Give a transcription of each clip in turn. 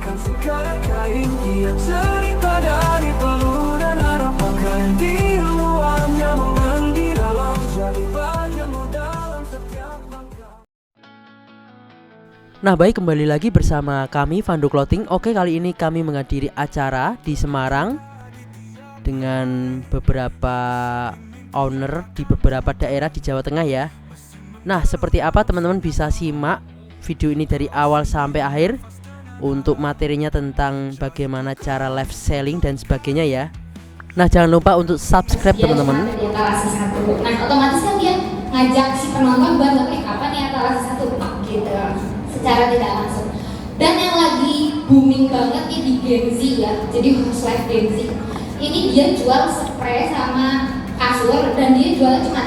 Bahkan segala kain dia cerita dari peluh dan harapan. Kain di luarnya mengendi dalam, jadi bagianmu dalam setiap langkah. Nah baik, kembali lagi bersama kami Vandu Clothing. Oke, kali ini kami menghadiri acara di Semarang dengan beberapa owner di beberapa daerah di Jawa Tengah ya. Nah seperti apa teman-teman bisa simak video ini dari awal sampai akhir untuk materinya tentang bagaimana cara live selling dan sebagainya ya. Nah jangan lupa untuk subscribe teman-teman. Nah otomatis kan dia ngajak si penonton buat nge-click apa nih etalase satu gitu secara tidak langsung. Dan yang lagi booming banget nih di Gen Z ya, jadi host live Gen Z ini dia jual spray sama kasur dan dia jualnya cuma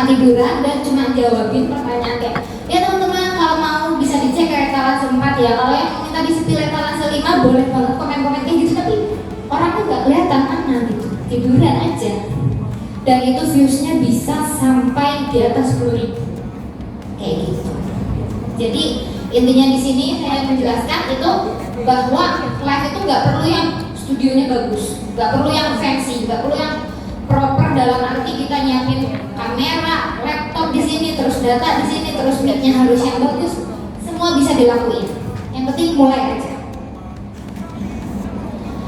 tiduran dan cuma jawabin pertanyaan kayak ya teman-teman kalau mau bisa dicek ke etalase 4 ya, kalau yang minta disepil etalase 5 boleh banget komen-komen kayak gitu, tapi orang tuh nggak kelihatan mana gitu, tiduran aja. Dan itu viewsnya bisa sampai di atas 10.000 kayak gitu. Jadi intinya di sini saya menjelaskan itu bahwa live itu nggak perlu yang studionya bagus, nggak perlu yang fancy, nggak perlu yang proper dalam arti kita nyiapin kamera, laptop di sini, terus data di sini, terus mic-nya harus yang bagus. Semua bisa dilakuin. Yang penting mulai aja.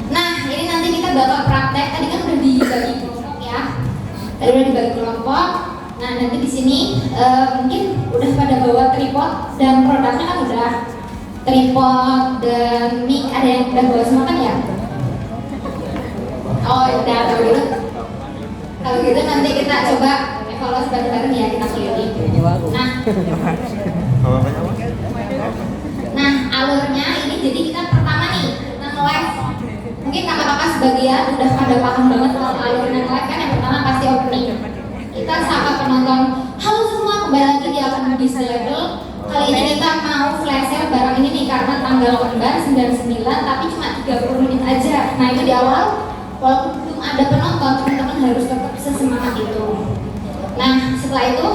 Nah, ini nanti kita bakal praktek. Tadi kan udah dibagi kelompok ya. Tadi udah dibagi kelompok. Nah, nanti di sini mungkin udah pada bawa tripod dan produknya kan udah tripod dan mic, ada yang udah bawa semua kan ya? Oh, udah gitu. Kalau gitu nanti kita coba evaluasi bareng-bareng ya, kita keliling. Nah, alurnya ini jadi kita pertama nih nge-live. Mungkin kakak-kakak sebagian udah pada paham banget kalau alurnya nge-live kan yang pertama pasti opening. Kita sapa penonton, halo semua, kembali lagi di Akun Bisa Label. Kali ini kita mau flash sale barang ini nih karena tanggal kembar 99 tapi cuma 30 menit aja. Nah itu di awal, walaupun belum ada penonton, teman-teman harus tetap sesemangat itu. Nah setelah itu,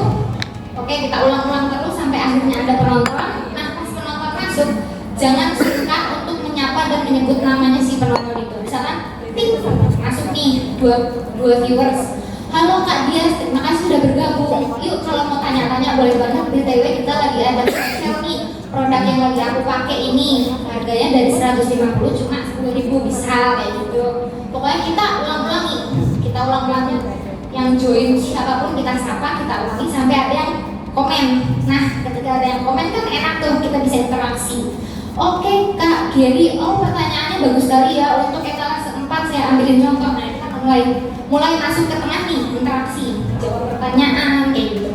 oke kita ulang-ulang terus sampai akhirnya ada penonton. Nah pas penonton masuk, jangan sungkan untuk menyapa dan menyebut namanya si penonton itu. Misalkan, ting, masuk nih dua viewers. Halo Kak Dias, terima kasih sudah bergabung. Yuk kalau mau tanya-tanya boleh banget. BTW kita lagi ada special nih, produk yang lagi aku pakai ini harganya dari 150 cuma 10.000 bisa kayak gitu. Pokoknya kita ulang-ulangi, yang join siapapun kita sapa, kita ulangi sampai ada yang komen. Nah ketika ada yang komen kan enak tuh, kita bisa interaksi. Oke Kak Geri, oh pertanyaannya bagus sekali ya, untuk etalase 4 saya ambilin contoh. Nah kita mulai masuk ke tengah nih, interaksi, jawab pertanyaan kayak gitu.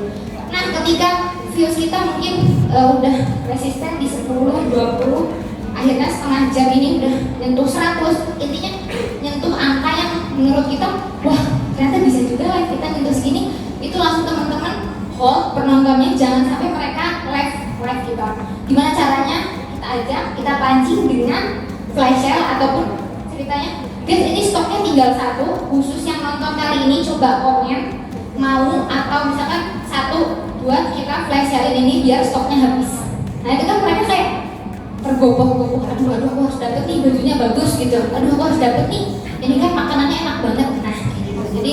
Nah ketika views kita mungkin udah resisten di 10, 20, akhirnya setengah jam ini udah nyentuh 100, intinya nyentuh angka yang menurut kita wah ternyata bisa juga live kita nyentuh segini, itu langsung teman-teman hold penontonnya, jangan sampai mereka live kita. Gimana caranya? Kita ajak, kita pancing dengan flash sale ataupun ceritanya guys ini stoknya tinggal 1, khusus yang nonton kali ini coba komen mau, atau misalkan 1 buat kita flash sale ini biar stoknya habis. Nah itu kan mereka kayak tergopoh-gopoh, aduh aku harus dapet nih, bajunya bagus gitu, aduh aku harus dapet nih, ini kan makanannya enak banget. Nah gitu. Jadi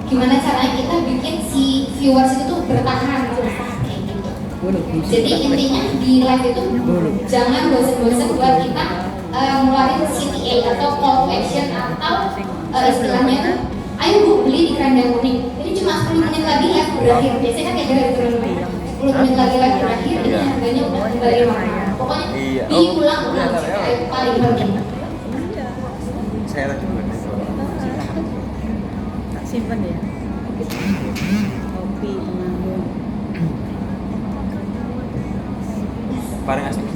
gimana caranya kita bikin si viewers itu bertahan kayak gitu. Jadi intinya di live itu jangan bosan-bosan buat kita ngeluarin CTA atau call to action atau istilahnya itu ayo bu beli di keranjang kuning. Jadi cuma 10 menit lagi live berakhir. Biasanya kan kayak gitu 10 menit lagi live berakhir, ini harganya udah kembali normal. Pokoknya diulang-ulang, itu paling penting. Saya lagi simpen ya. Kopi Temanggung. paling asik.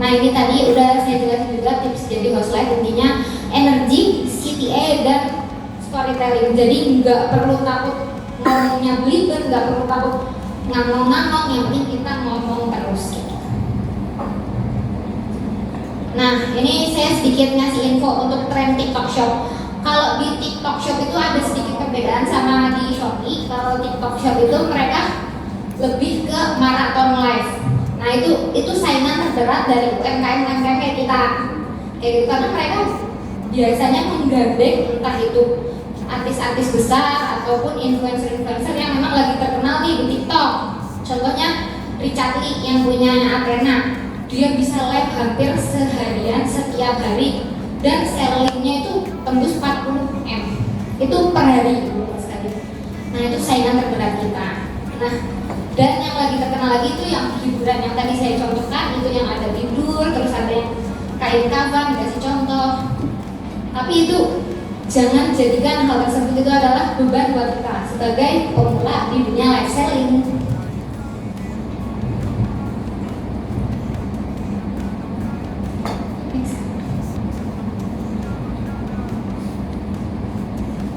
Nah ini tadi udah saya jelasin juga tips jadi host live, intinya energi, CTA dan storytelling. Jadi nggak perlu takut ngomongnya belibet, nggak perlu takut ngomong-ngomong, yang penting kita ngomong terus gitu. Nah ini saya sedikit ngasih info untuk tren TikTok Shop. Kalau di TikTok Shop itu ada sedikit perbedaan sama di Shopee. Kalau TikTok Shop itu mereka lebih ke marathon live. Nah itu saingan terberat dari UMKM kayak kita. Kayak gitu karena mereka biasanya menggandeng entah itu artis-artis besar ataupun influencer-influencer yang memang lagi terkenal nih di TikTok. Contohnya Richard Lee yang punyanya Athena. Dia bisa live hampir seharian setiap hari dan sellingnya itu tembus 40 M. Itu per hari sekali. Nah itu saingan terberat kita. Nah dan yang lagi terkenal lagi itu yang hiburan yang tadi saya contohkan, itu yang ada tidur, terus ada yang kain kafan, dikasih contoh. Tapi itu jangan jadikan hal tersebut itu adalah beban buat kita sebagai pemula di dunia live selling.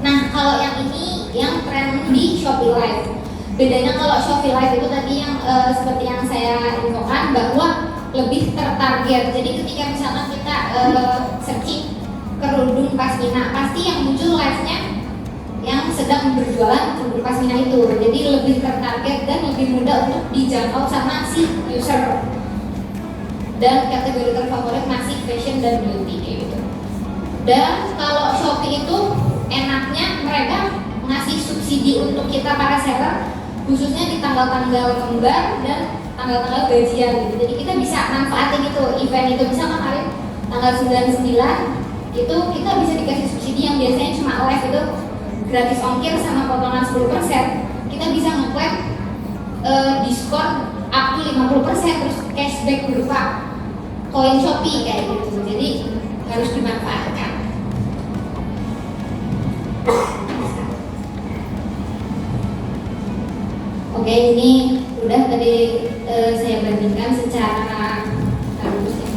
Nah kalau yang ini yang tren di Shopee Live. Bedanya kalau Shopee Live itu tadi yang seperti yang saya infokan bahwa lebih tertarget. Jadi ketika misalnya kita searching kerudung pasmina, pasti yang muncul live-nya yang sedang berjualan kerudung pasmina itu. Jadi lebih tertarget dan lebih mudah untuk dijangkau sama si user. Dan kategori terfavorit masih fashion dan beauty kayak gitu. Dan kalau Shopee itu enaknya mereka ngasih subsidi untuk kita para seller, khususnya di tanggal-tanggal kembar dan tanggal-tanggal gajian gitu. Jadi kita bisa manfaatin itu event itu. Misal kemarin tanggal 99 itu kita bisa dikasih subsidi yang biasanya cuma live itu gratis ongkir sama potongan 10%. Kita bisa ngeklaim diskon up to 50% terus cashback berupa koin Shopee kayak gitu. Jadi harus dimanfaatkan. Oke, ini udah tadi saya bandingkan secara harus ya.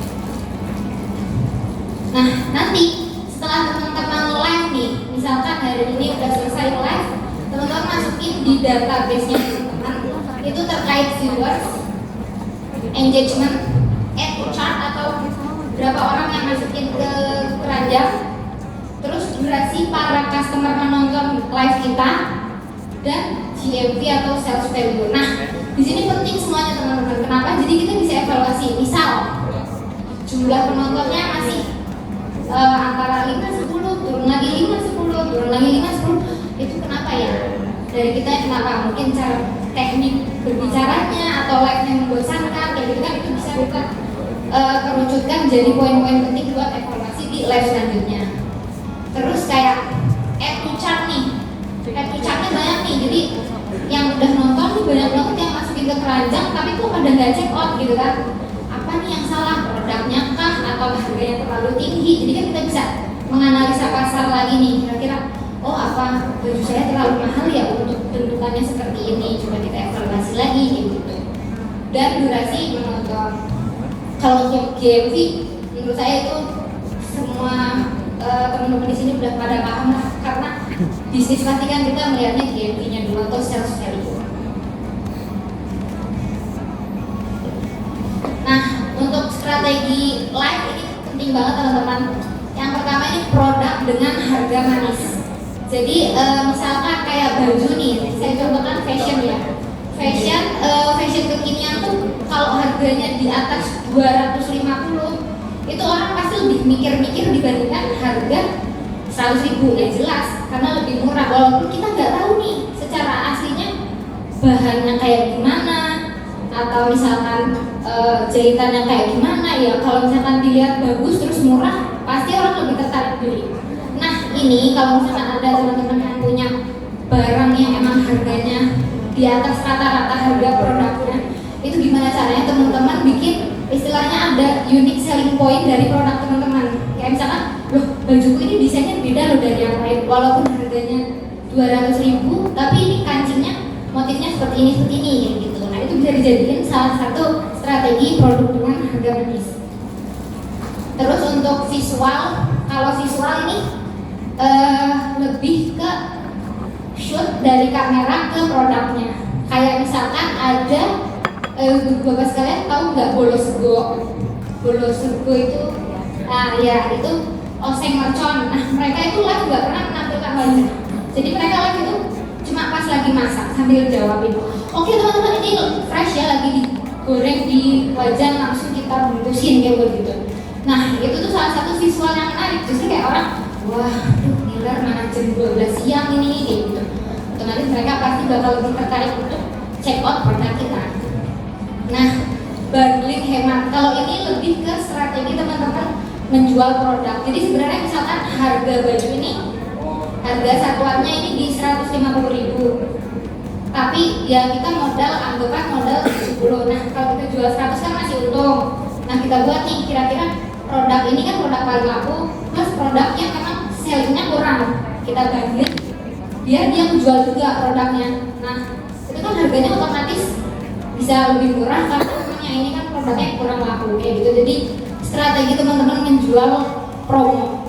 Nah, nanti setelah teman-teman live nih, misalkan hari ini udah selesai live, teman-teman masukin di database-nya teman-teman itu terkait viewers, engagement, add to chart atau berapa orang yang masukin ke keranjang, terus durasi para customer menonton live kita, dan GMV atau sales value. Nah, di sini penting semuanya teman-teman. Kenapa? Jadi kita bisa evaluasi. Misal jumlah penontonnya masih antara 5-10, turun lagi 5-10, turun lagi 5-10. Itu kenapa ya? Dari kita kenapa? Mungkin cara teknik berbicaranya atau live-nya membosankan, kayak gitu kan itu bisa kita kerucutkan jadi poin-poin penting buat evaluasi di live selanjutnya. Terus kayak add to chart nih. Add to chartnya banyak nih, jadi yang udah nonton nih banyak banget yang masukin ke keranjang tapi kok pada nggak check out gitu kan. Apa nih yang salah, produknya kah atau harganya terlalu tinggi? Jadi kan kita bisa menganalisa pasar lagi nih, kira-kira oh apa baju saya terlalu mahal ya untuk bentukannya seperti ini, coba kita evaluasi lagi gitu. Dan durasi menonton. Kalau untuk GMV menurut saya itu semua teman-teman di sini udah pada paham lah, karena bisnis pasti kan kita melihatnya GMV-nya dulu atau sales value. Nah, untuk strategi live ini penting banget teman-teman. Yang pertama ini produk dengan harga manis. Jadi misalkan kayak baju nih, saya contohkan fashion ya. Fashion kekinian tuh kalau harganya di atas 250 itu orang pasti lebih mikir-mikir dibandingkan harga 100.000 ya jelas karena lebih murah, walaupun kita nggak tahu nih secara aslinya bahannya kayak gimana atau misalkan jahitannya kayak gimana ya. Kalau misalkan dilihat bagus terus murah pasti orang lebih tertarik beli. Nah ini kalau misalkan ada teman-teman yang punya barang yang emang harganya di atas rata-rata harga produknya, itu gimana caranya teman-teman bikin istilahnya ada unique selling point dari produk teman-teman. Kayak misalkan, loh bajuku ini desainnya beda loh dari yang lain, walaupun harganya 200.000 tapi ini kancingnya motifnya seperti ini gitu. Nah itu bisa dijadikan salah satu strategi produk dengan harga manis. Terus untuk visual, kalau visual ini lebih ke shoot dari kamera ke produknya. Kayak misalkan ada bapak sekalian tahu nggak Bolosego? Bolosego itu, nah ya itu oseng mercon. Nah mereka itu live nggak pernah menampilkan wajah. Jadi mereka live itu cuma pas lagi masak sambil jawabin. Oke teman-teman, ini goreng di wajan langsung kita bungkusin kayak begitu. Nah itu tuh salah satu visual yang menarik, justru kayak orang wah ngiler mana jam 12 siang ini kayak gitu. Otomatis mereka pasti bakal lebih tertarik untuk check out produk kita. Nah bundling hemat, kalau ini lebih ke strategi teman-teman menjual produk. Jadi sebenarnya misalkan harga baju ini, harga satuannya ini di 150.000, tapi ya kita modal, anggapan modal 70. Nah kalau kita jual 100 kan masih untung. Nah kita buat nih kira-kira produk ini kan produk paling laku, plus produk yang memang sellingnya kurang, kita bundling biar dia menjual juga produknya. Nah itu kan harganya otomatis bisa lebih murah karena memangnya ini kan produknya kurang laku kayak gitu. Jadi strategi teman-teman menjual promo.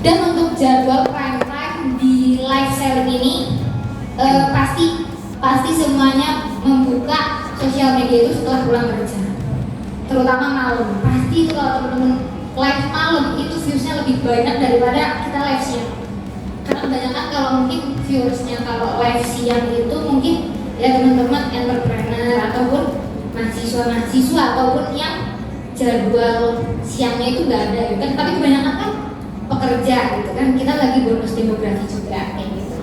Dan untuk jadwal prime time di live selling ini pasti semuanya membuka sosial media itu setelah pulang kerja, terutama malam. Pasti itu kalau teman-teman live malam itu viewsnya lebih banyak daripada kita live siang. Karena kebanyakan kalau mungkin viewersnya kalau live siang itu mungkin ya teman-teman entrepreneur ataupun mahasiswa ataupun yang jadwal siangnya itu nggak ada gitu kan. Tapi kebanyakan kan pekerja gitu kan, kita lagi bonus demografi juga kayak gitu.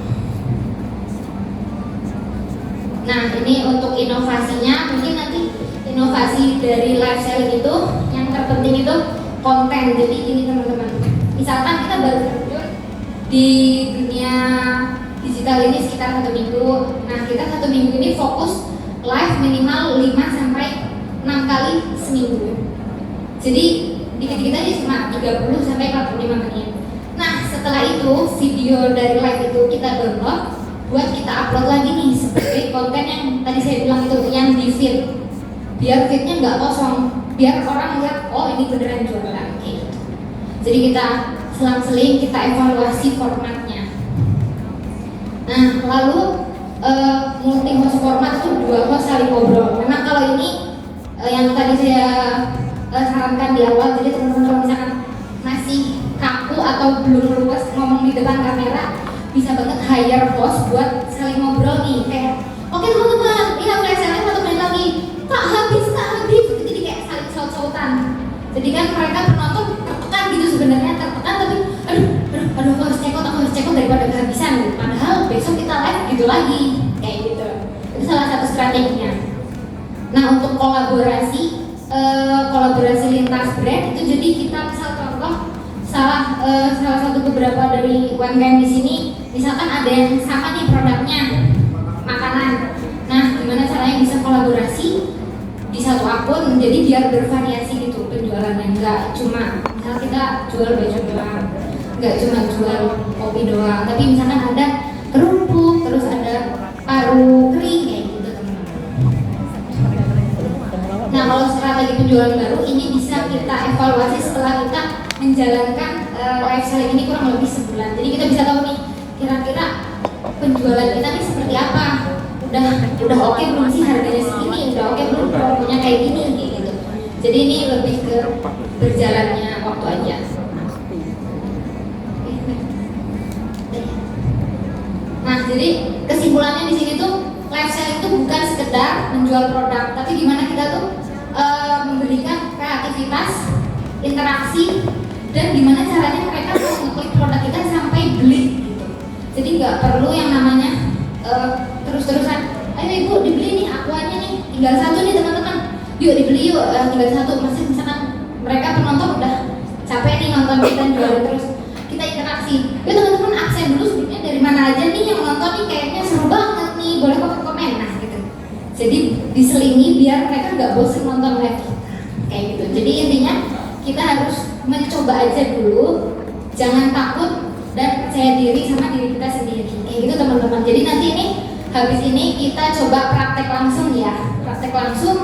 Nah ini untuk inovasinya, mungkin nanti inovasi dari live selling itu yang terpenting itu konten. Jadi gini teman-teman, misalkan kita baru terjun di dunia digital ini sekitar 1 minggu. Nah kita 1 minggu ini fokus live minimal 5-6 kali seminggu. Jadi dikit-dikit aja cuma 30-45 menit. Nah setelah itu video dari live itu kita download buat kita upload lagi nih sebagai konten yang tadi saya bilang itu yang di feed, biar feednya nggak kosong, biar orang lihat oh ini beneran jualan kayak gitu. Jadi kita selang-seling kita evaluasi formatnya. Nah lalu multi host format itu 2 host saling ngobrol. Memang kalau ini yang tadi saya sarankan di awal, jadi teman-teman kalau misalkan masih kaku atau belum luas ngomong di depan kamera, bisa banget hire host buat saling ngobrol nih, kayak oke teman-teman, ini flash sale 1 menit lagi, kak habis, jadi kayak saling saut-sautan. Jadi kan mereka penonton tertekan gitu sebenarnya, tertekan tapi aduh aku harus check out daripada kehabisan gitu. Padahal besok kita live gitu lagi kayak gitu. Itu salah satu strateginya. Nah untuk kolaborasi lintas brand itu, jadi kita misal contoh salah satu beberapa dari UMKM di sini, misalkan ada yang sama nih produknya makanan. Nah gimana caranya bisa kolaborasi di satu akun, jadi biar bervariasi gitu penjualannya, nggak cuma misal kita jual baju doang, nggak cuma jual kopi doang, tapi misalkan ada kerupuk, terus ada paru kering kayak gitu teman-teman. Nah kalau strategi penjualan baru ini bisa kita evaluasi setelah kita menjalankan live selling ini kurang lebih sebulan. Jadi kita bisa tahu nih kira-kira penjualan kita nih seperti apa. Udah oke belum sih harganya segini, udah oke belum promonya kayak gini kayak gitu. Jadi ini lebih ke berjalannya waktu aja. Nah jadi kesimpulannya di sini tuh live selling itu bukan sekedar menjual produk, tapi gimana kita tuh memberikan kreativitas, interaksi, dan gimana caranya mereka mau ngeklik produk kita sampai beli gitu. Jadi nggak perlu yang namanya terus-terusan, ayo ibu dibeli nih aquanya nih, tinggal 1 nih teman-teman, yuk dibeli yuk, tinggal 1. Misalkan mereka penonton udah capek nih nonton kita jualan terus, kita interaksi, yuk teman-teman absen dulu sebelumnya dari mana aja nih yang nonton nih, kayaknya seru banget nih, boleh komen-komen. Nah gitu, jadi diselingi biar mereka nggak bosan nonton live kita kayak gitu. Jadi intinya kita harus mencoba aja dulu, jangan takut dan percaya diri sama diri kita sendiri kayak gitu teman-teman. Jadi nanti ini habis ini kita coba praktek langsung ya,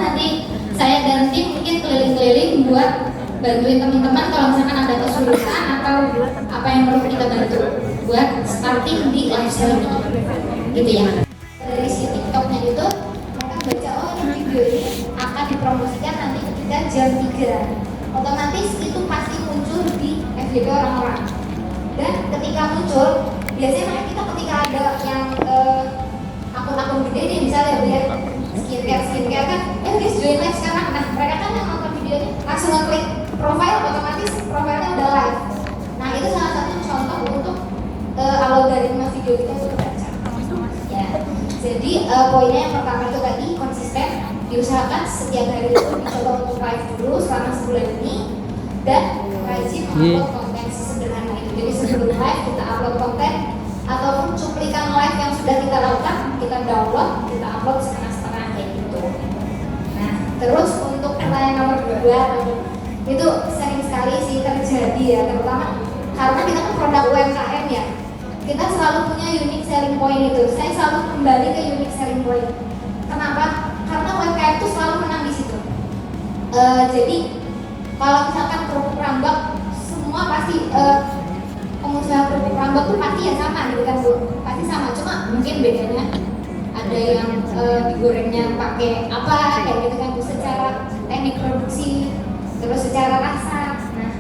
nanti saya dan tim mungkin keliling-keliling buat bantuin teman-teman kalau misalkan ada kesulitan atau apa yang perlu kita bantu buat starting di live selling gitu ya. Dari si TikToknya itu mereka baca oh ini video ini akan dipromosikan nanti ketika jam 3, otomatis itu pasti muncul di FYP orang-orang. Dan ketika muncul, biasanya kita ketika ada yang akun-akun gede nih misalnya biar skincare kan video kita itu terbaca. Ya, jadi poinnya yang pertama itu tadi konsisten, diusahakan setiap hari itu dicoba untuk live dulu selama sebulan ini dan rajin upload konten sesederhana itu. Jadi sebelum live kita upload konten ataupun cuplikan live yang sudah kita lakukan, kita download, kita upload setengah-setengah kayak gitu. Nah, terus untuk pertanyaan nomor 2 itu sering sekali sih terjadi ya, terutama karena kita kan produk UMKM ya, kita selalu punya unique selling point itu. Saya selalu kembali ke unique selling point. Kenapa? Karena UMKM itu selalu menang di situ. Jadi kalau misalkan kerupuk rambak, semua pasti pengusaha kerupuk rambak tuh pasti ya sama gitu kan Bu, pasti sama. Cuma mungkin bedanya ada yang digorengnya pakai apa kayak gitu kan Bu, secara teknik produksi, terus secara rasa. Nah,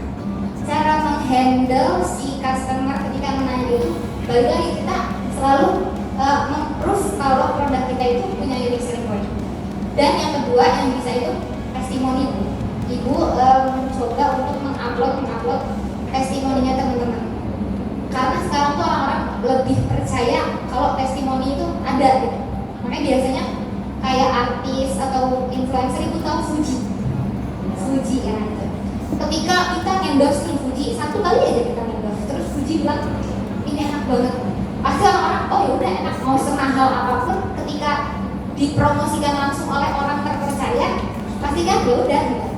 cara menghandle si customer ketika menanya itu, balik lagi kita selalu memproof kalau produk kita itu punya unique selling point. Dan yang kedua yang bisa itu testimoni. Ibu mencoba untuk mengupload testimoninya teman-teman. Karena sekarang tuh orang-orang lebih percaya kalau testimoni itu ada gitu. Makanya biasanya kayak artis atau influencer itu tahu Fuji ya gitu. Ketika kita endorse nih Fuji, satu kali aja kita endorse, terus Fuji bilang ini enak banget, pasti orang-orang oh ya udah enak, mau semahal apapun ketika dipromosikan langsung oleh orang terpercaya pasti kan ya udah gitu.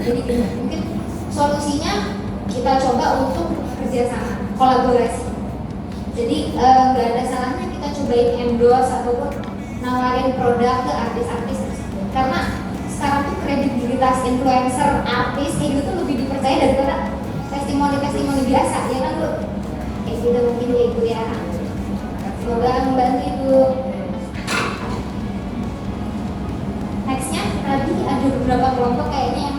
Jadi mungkin solusinya kita coba untuk kerjasama, kolaborasi. Jadi nggak ada salahnya kita cobain endorse ataupun nawarin produk ke artis-artis tersebut. Karena sekarang tuh kredibilitas influencer, artis kayak gitu tuh lebih dipercaya daripada testimoni biasa, ya kan Bu? Kayak gitu mungkin ya Ibu ya. Semoga membantu Ibu. Nextnya tadi ada beberapa kelompok kayaknya yang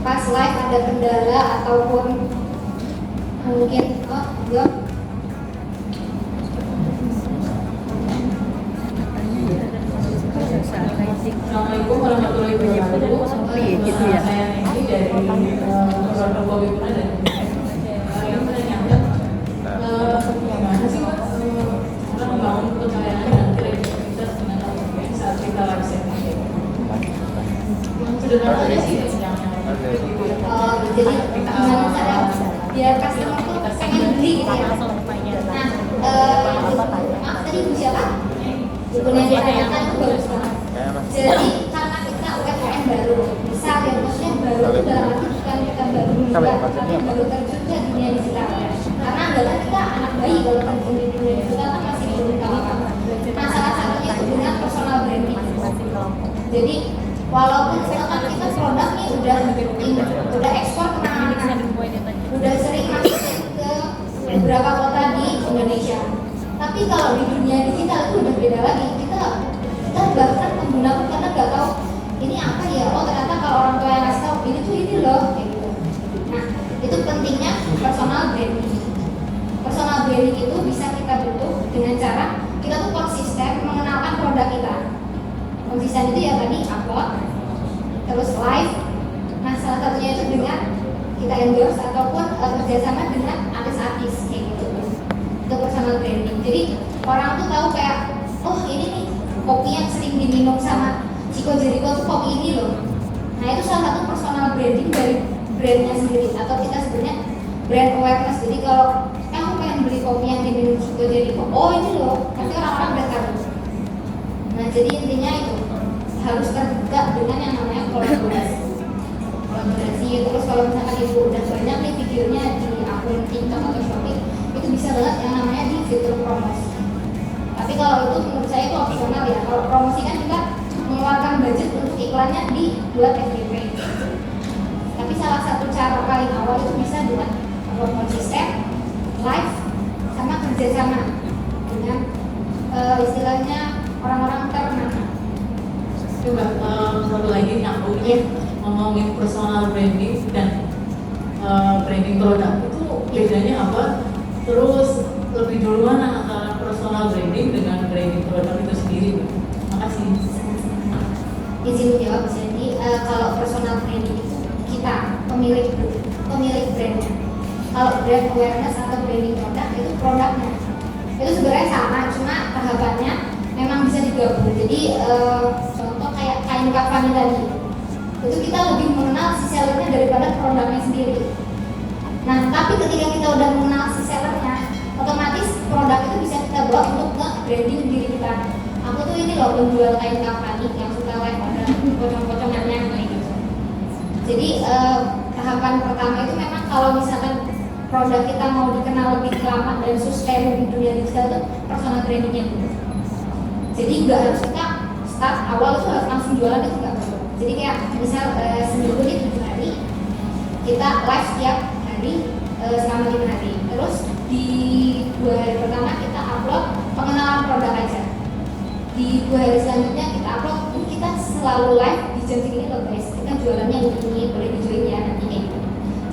pas live ada kendala ataupun mungkin belum. Assalamualaikum warahmatullahi wabarakatuh. Gitu ya. Saya ini dari Produk Kopi Puna dan yang menanyakan bagaimana sih Pak kita membangun kepercayaan dan kredibilitas dengan konsumen saat kita live streaming. Sederhana aja sih yang Jadi gimana cara biar customer tuh pengen beli gitu ya. Nah, maaf tadi Bu siapa? Ibu yang ditanyakan itu bagus banget. Jadi karena kita UMKM baru, misal ya maksudnya baru itu dalam arti bukan kita baru buka, tapi baru terjun ke dunia digital. Karena adalah kita anak bayi kalau terjun di dunia digital kan masih belum tahu apa. Nah, salah satunya itu dengan personal branding. Jadi walaupun misalkan kita produk nih udah ekspor kemana-mana, udah sering masuk ke beberapa kota di Indonesia, tapi kalau di dunia digital itu udah beda lagi. Kita bahkan pengguna pun karena nggak tahu ini apa ya, oh ternyata kalau orang tua yang ngasih tahu ini tuh ini loh kayak gitu. Nah, itu pentingnya personal branding. Personal branding itu bisa kita bentuk dengan cara kita tuh konsisten mengenalkan produk kita. Konsisten itu ya tadi upload, terus live. Nah, salah satunya itu dengan kita endorse ataupun kerjasama dengan artis-artis kayak gitu. Itu personal branding. Jadi orang tuh tahu kayak, oh ini nih kopi yang sering diminum sama Chico Jericho tuh kopi ini loh. Nah, itu salah satu personal branding dari brandnya sendiri atau kita sebenarnya brand awareness. Jadi kalau kamu pengen beli kopi yang diminum Chico Jericho, oh ini loh, nanti orang-orang udah tahu. Nah, jadi intinya itu harus terbuka dengan yang namanya kolaborasi. Terus kalau misalkan Ibu udah banyak nih videonya di akun TikTok atau Shopee, itu bisa banget yang namanya di fitur promosi. Tapi kalau itu menurut saya itu opsional ya. Kalau promosi kan kita mengeluarkan budget untuk iklannya dibuat FYP. Tapi salah satu cara paling awal itu bisa dengan konsisten, live, sama kerjasama dengan istilahnya orang-orang ternama. Coba satu lagi nyambung ngomongin personal branding dan branding produk itu bedanya apa? Terus lebih duluan antara personal branding dengan branding produk itu sendiri. Makasih. Izin menjawab. Jadi kalau personal branding itu kita pemilik brandnya. Kalau brand awareness atau branding produk itu produknya. itu sebenarnya sama, cuma tahapannya memang bisa digabung. Jadi contoh kayak kain kafani tadi, itu kita lebih mengenal si sellernya daripada produknya sendiri. Nah, tapi ketika kita udah mengenal si sellernya, otomatis produk itu bisa kita bawa untuk nge-branding diri kita. Aku tuh ini loh penjual kain kafani yang suka live ada pocong-pocongannya kayak gitu. Jadi tahapan pertama itu memang kalau misalkan produk kita mau dikenal lebih lama dan sustain di dunia digital itu personal brandingnya gitu. Jadi nggak harus kita start awal itu harus langsung jualan, itu nggak perlu. Jadi kayak misal seminggu nih 7 hari kita live setiap hari selama 5 hari. Terus di 2 hari pertama kita upload pengenalan produk aja. Di 2 hari selanjutnya kita upload, kita selalu live di jam segini loh guys. Kita jualannya ini boleh dijoin ya nanti kayak gitu.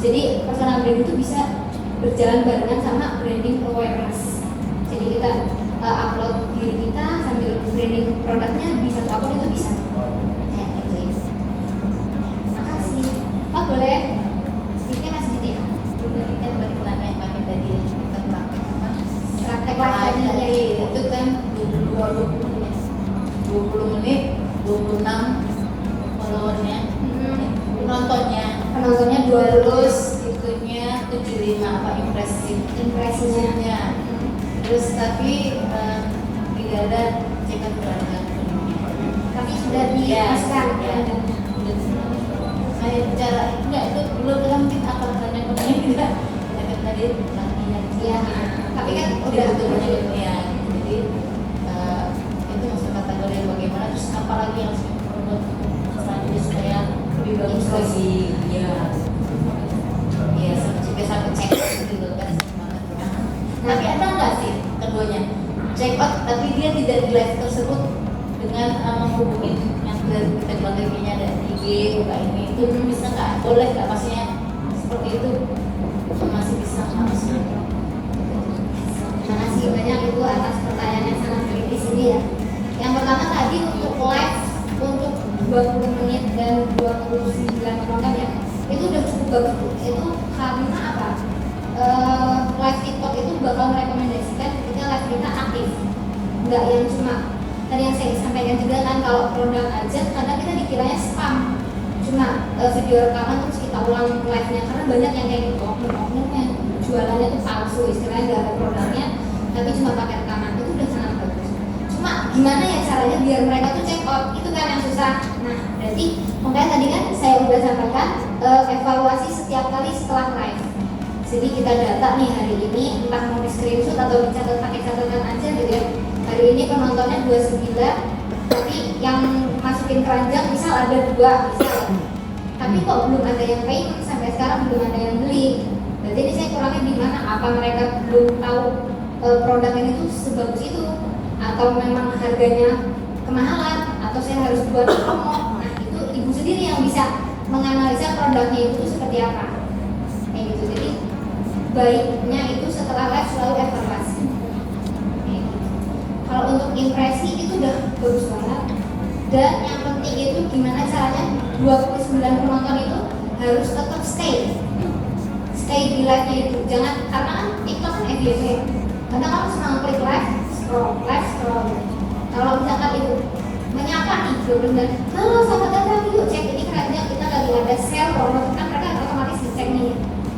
Jadi personal branding itu bisa berjalan barengan sama branding awareness. Jadi kita upload diri kita sambil branding produknya di satu akun itu bisa. Kayak gitu ya. Makasih. Oh boleh. Ini masih gitu ya. Kita balik lagi yang pakai tadi kita praktek apa? Praktek lagi Tadi itu kan 20 menit 26 followernya, penontonnya Penontonnya 20, terus itunya 75 apa impresinya. Terus tapi tidak ada cekat berangkat. tapi sudah dimasukkan. Ya. Saya bicara enggak itu belum mungkin akan banyak orang tidak tadi latihan Ya, tapi kan udah banyak ya. Jadi itu masuk kategori bagaimana, terus apa lagi yang harus diperbuat selanjutnya supaya lebih bagus lagi. Ya sampai cek gitu kan semangat. Tapi ada nggak sih keduanya check out tapi dia tidak di live tersebut dengan menghubungi yang kita bilang nya ada IG buka ini itu bisa nggak, boleh nggak maksudnya seperti itu masih bisa nggak maksudnya? Terima kasih banyak Ibu atas pertanyaan yang sangat kritis ini ya. Yang pertama tadi untuk live untuk 20 menit dan 29 penonton ya, itu udah cukup bagus Bu. Itu karena apa? Live TikTok itu bakal merekomendasikan ketika live kita aktif, nggak yang cuma tadi yang saya sampaikan juga kan, kalau produk aja kadang kita dikiranya spam, cuma video rekaman terus kita ulang live-nya, karena banyak yang kayak gitu oknum-oknum yang jualannya tuh palsu, istilahnya nggak ada produknya tapi cuma pakai rekaman. Itu udah sangat bagus, cuma gimana ya caranya biar mereka tuh check out, itu kan yang susah. Nah berarti makanya tadi kan saya udah sampaikan evaluasi setiap kali setelah live. Jadi kita data nih hari ini, entah mau di screenshot atau dicatat pakai catatan aja gitu ya. Hari ini penontonnya 29, tapi yang masukin keranjang misal ada 2 misal. Tapi kok belum ada yang payment, sampai sekarang belum ada yang beli. Berarti ini saya kurangnya di mana? Apa mereka belum tahu produk ini tuh sebagus itu, atau memang harganya kemahalan, atau saya harus buat promo. Nah itu ibu sendiri yang bisa menganalisa produknya itu seperti apa. Kayak gitu. Jadi baiknya itu setelah live selalu evaluasi. Kalau untuk impresi itu udah bagus banget. Dan yang penting itu gimana caranya 29 penonton itu harus tetap stay di live-nya itu. Jangan, karena kan TikTok kan FYP. Karena kalau senang klik live, scroll. Kalau misalkan itu menyapa nih, bener, halo selamat datang yuk cek ini keranjang kita lagi ada sale promo, kan mereka otomatis dicek nih.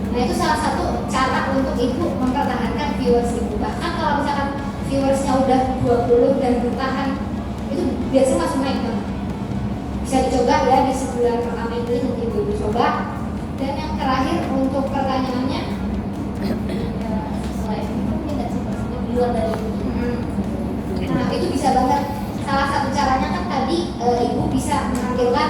Nah itu salah satu cara untuk ibu mempertahankan viewers ibu. Bahkan kalau misalkan viewersnya udah 20 dan bertahan, itu biasanya langsung naik banget. Bisa dicoba ya di sebulan pertama ini, nanti ibu coba. Dan yang terakhir untuk pertanyaannya, Selain itu mungkin nggak sih di luar dari nah itu bisa banget. Salah satu caranya kan tadi ibu bisa menampilkan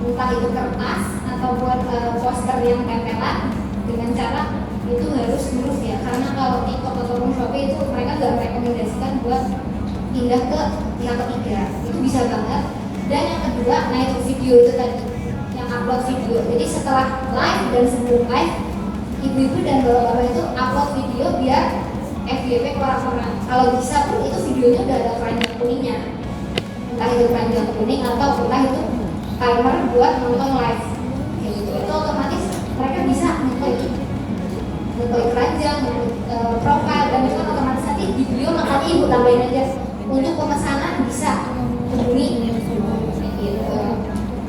entah itu kertas ataupun poster yang tempelan dengan cara itu harus lurus ya, karena kalau TikTok ataupun Shopee itu mereka nggak merekomendasikan buat pindah ke pihak ketiga. Itu bisa banget. Dan yang kedua, nah itu video itu tadi yang upload video. Jadi setelah live dan sebelum live, ibu-ibu dan bapak-bapak itu upload video biar FYP ke orang-orang. Kalau bisa pun itu videonya udah ada keranjang kuningnya, entah itu keranjang kuning atau entah itu timer buat nonton live. Kayak gitu. Itu otomatis mereka bisa ngeklik keranjang, profile, dan itu kan otomatis nanti di bio makanya ibu tambahin aja untuk pemesanan bisa hubungi gitu.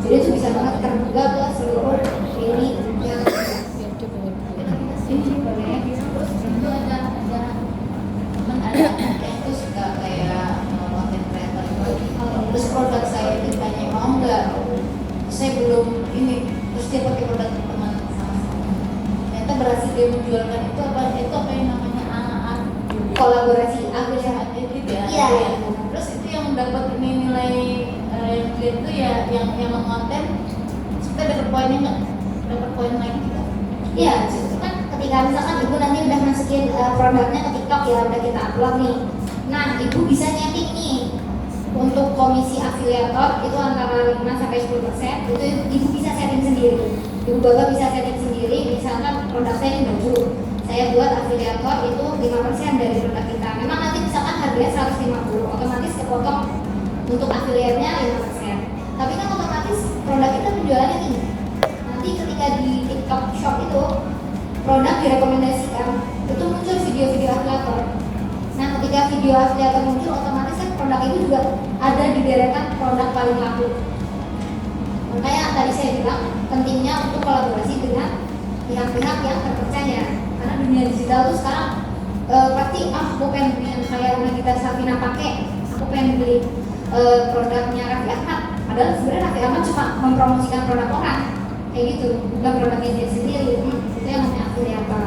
Jadi itu bisa banget terbuka ke seluruh ini yang ini boleh. Terus itu ada teman ada yang itu suka kayak content creator itu. Terus produk saya ditanya mau nggak? Saya belum ini. Terus dia pakai produk teman sama-sama. Ternyata berhasil dia menjualkan itu apa yang namanya kolaborasi afiliasi gitu ya. Iya. Terus itu yang dapat ini nilai yang itu ya yang konten kita dapat poinnya nggak? Dapat poin lagi gitu. Iya, itu kan ketika misalkan ibu nanti udah masukin produknya ke TikTok ya, udah kita upload nih. Nah, ibu bisa nyeting nih untuk komisi afiliator itu antara 5 sampai 10%. Itu ibu bisa setting sendiri. Ibu bapak bisa setting sendiri. Misalkan produk saya ini baju, saya buat afiliator itu 5% dari produk kita. Memang nanti misalkan harganya 150, otomatis kepotong untuk afiliatnya 5%. Tapi kan otomatis produk kita penjualannya tinggi. Nanti ketika di TikTok Shop itu produk direkomendasikan, itu muncul video-video afiliator. Nah, ketika video afiliator muncul, otomatis kan produk itu juga ada di deretan produk paling laku. Makanya tadi saya bilang pentingnya untuk kolaborasi dengan pihak-pihak yang terpercaya. Karena dunia digital itu sekarang pasti aku pengen beli yang kayak Nagita Slavina pakai, aku pengen beli produknya Raffi Ahmad. Padahal sebenarnya Raffi Ahmad cuma mempromosikan produk orang kayak gitu, bukan produknya dia sendiri. Itu yang namanya afiliator.